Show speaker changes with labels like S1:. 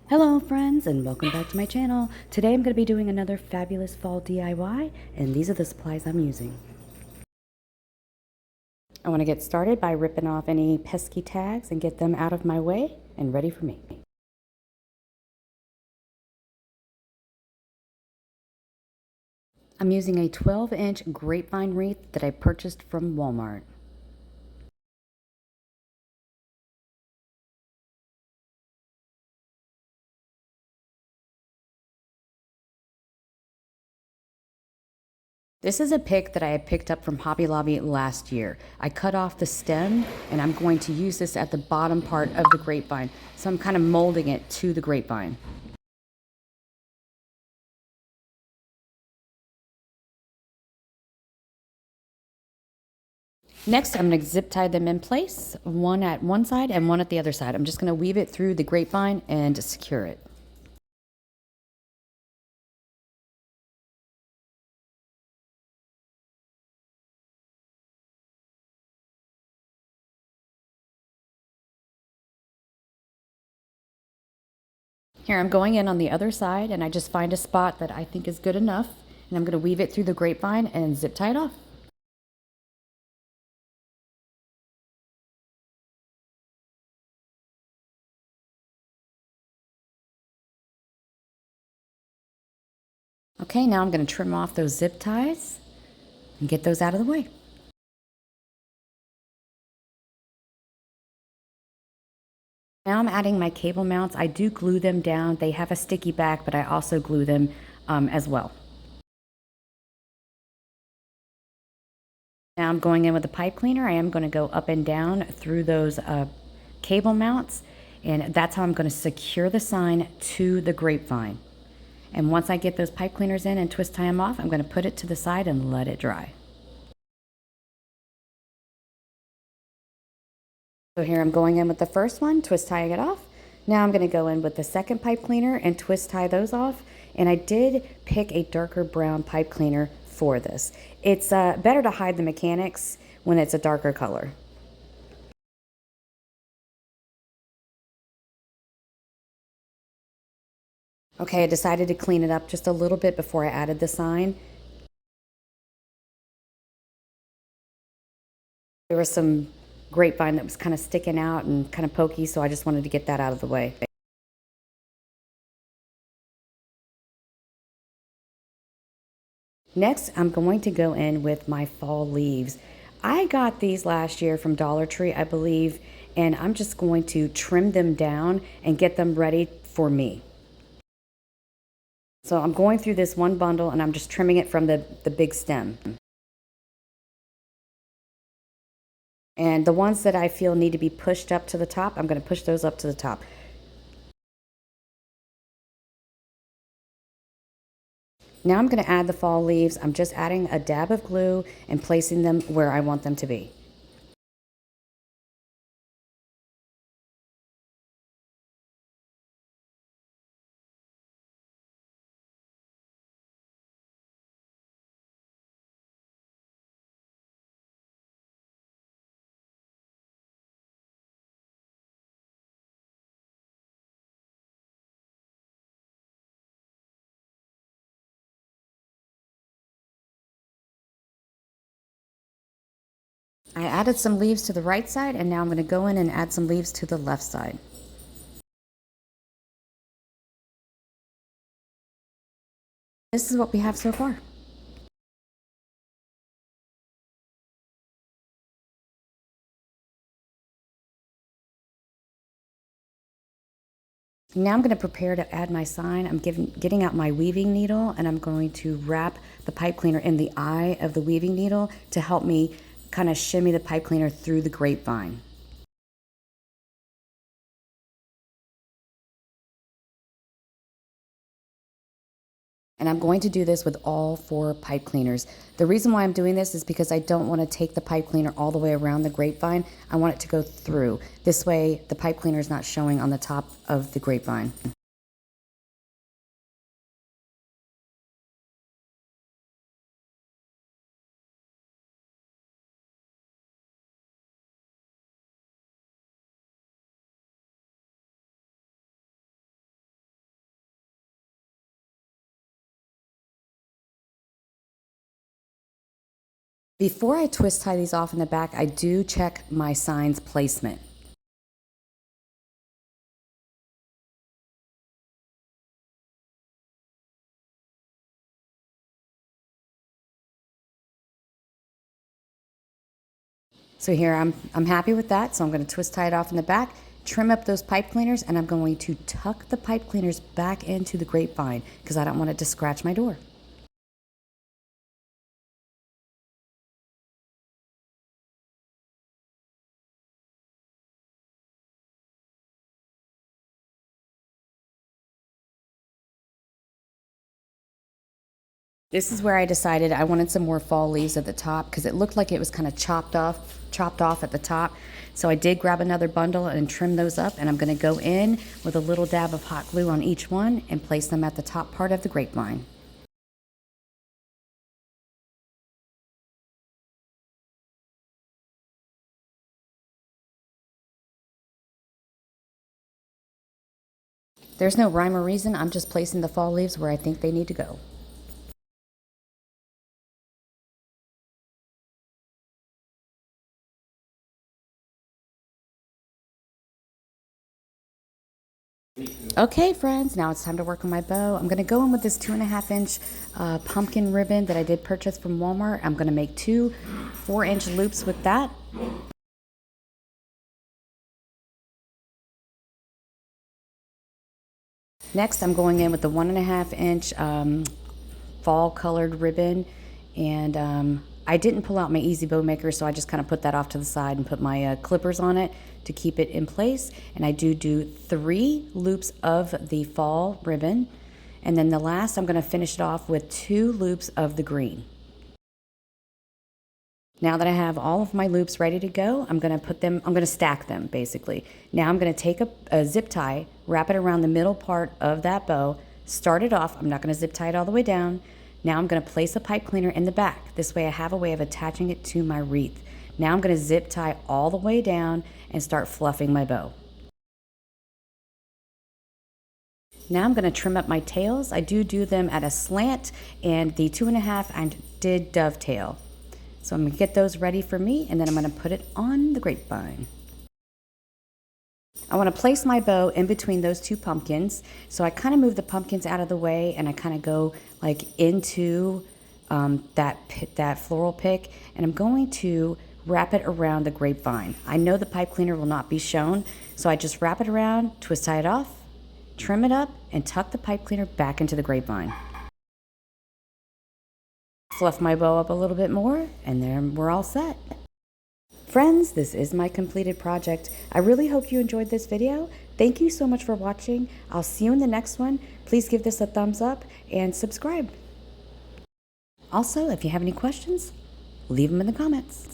S1: Hello friends and welcome back to my channel. Today I'm going to be doing another fabulous fall DIY and these are the supplies I'm using. I want to get started by ripping off any pesky tags and get them out of my way and ready for me. I'm using a 12-inch grapevine wreath that I purchased from Walmart. This is a pick that I had picked up from Hobby Lobby last year. I cut off the stem and I'm going to use this at the bottom part of the grapevine. So I'm kind of molding it to the grapevine. Next, I'm going to zip tie them in place, one at one side and one at the other side. I'm just going to weave it through the grapevine and secure it. Here, I'm going in on the other side and I just find a spot that I think is good enough and I'm going to weave it through the grapevine and zip tie it off. Okay, now I'm going to trim off those zip ties and get those out of the way. Now I'm adding my cable mounts. I do glue them down. They have a sticky back, but I also glue them as well. Now I'm going in with a pipe cleaner. I am going to go up and down through those cable mounts, and that's how I'm going to secure the sign to the grapevine. And once I get those pipe cleaners in and twist tie them off, I'm going to put it to the side and let it dry. So here I'm going in with the first one, twist tying it off. Now I'm going to go in with the second pipe cleaner and twist tie those off. And I did pick a darker brown pipe cleaner for this. It's better to hide the mechanics when it's a darker color. Okay, I decided to clean it up just a little bit before I added the sign. There was some grapevine that was kind of sticking out and kind of pokey, so I just wanted to get that out of the way. Next, I'm going to go in with my fall leaves. I got these last year from Dollar Tree, I believe, and I'm just going to trim them down and get them ready for me. So I'm going through this one bundle and I'm just trimming it from the big stem. And the ones that I feel need to be pushed up to the top, I'm going to push those up to the top. Now I'm going to add the fall leaves. I'm just adding a dab of glue and placing them where I want them to be. I added some leaves to the right side and now I'm going to go in and add some leaves to the left side. This is what we have so far. Now I'm going to prepare to add my sign. I'm getting out my weaving needle and I'm going to wrap the pipe cleaner in the eye of the weaving needle to help me kind of shimmy the pipe cleaner through the grapevine. And I'm going to do this with all 4 pipe cleaners. The reason why I'm doing this is because I don't want to take the pipe cleaner all the way around the grapevine. I want it to go through. This way the pipe cleaner is not showing on the top of the grapevine. Before I twist tie these off in the back, I do check my sign's placement. So here I'm happy with that. So I'm going to twist tie it off in the back, trim up those pipe cleaners, and I'm going to tuck the pipe cleaners back into the grapevine because I don't want it to scratch my door. This is where I decided I wanted some more fall leaves at the top because it looked like it was kind of chopped off at the top. So I did grab another bundle and trim those up, and I'm going to go in with a little dab of hot glue on each one and place them at the top part of the grapevine. There's no rhyme or reason, I'm just placing the fall leaves where I think they need to go. Okay, friends, now it's time to work on my bow. I'm going to go in with this 2.5-inch pumpkin ribbon that I did purchase from Walmart. I'm going to make two 4-inch loops with that. Next, I'm going in with the 1.5-inch fall colored ribbon, and I didn't pull out my Easy Bow Maker, so I just kind of put that off to the side and put my clippers on it to keep it in place. And I do 3 loops of the fall ribbon, and then the last I'm going to finish it off with 2 loops of the green. Now that I have all of my loops ready to go, I'm going to stack them basically. Now I'm going to take a zip tie, wrap it around the middle part of that bow, start it off. I'm not going to zip tie it all the way down. Now I'm going to place a pipe cleaner in the back. This way I have a way of attaching it to my wreath. Now I'm going to zip tie all the way down and start fluffing my bow. Now I'm going to trim up my tails. I do them at a slant, and the 2.5 I did dovetail. So I'm going to get those ready for me, and then I'm going to put it on the grapevine. I want to place my bow in between those 2 pumpkins. So I kind of move the pumpkins out of the way, and I kind of go like into that floral pick, and I'm going to wrap it around the grapevine. I know the pipe cleaner will not be shown, so I just wrap it around, twist tie it off, trim it up, and tuck the pipe cleaner back into the grapevine. Fluff my bow up a little bit more, and then we're all set. Friends, this is my completed project. I really hope you enjoyed this video. Thank you so much for watching. I'll see you in the next one. Please give this a thumbs up and subscribe. Also, if you have any questions, leave them in the comments.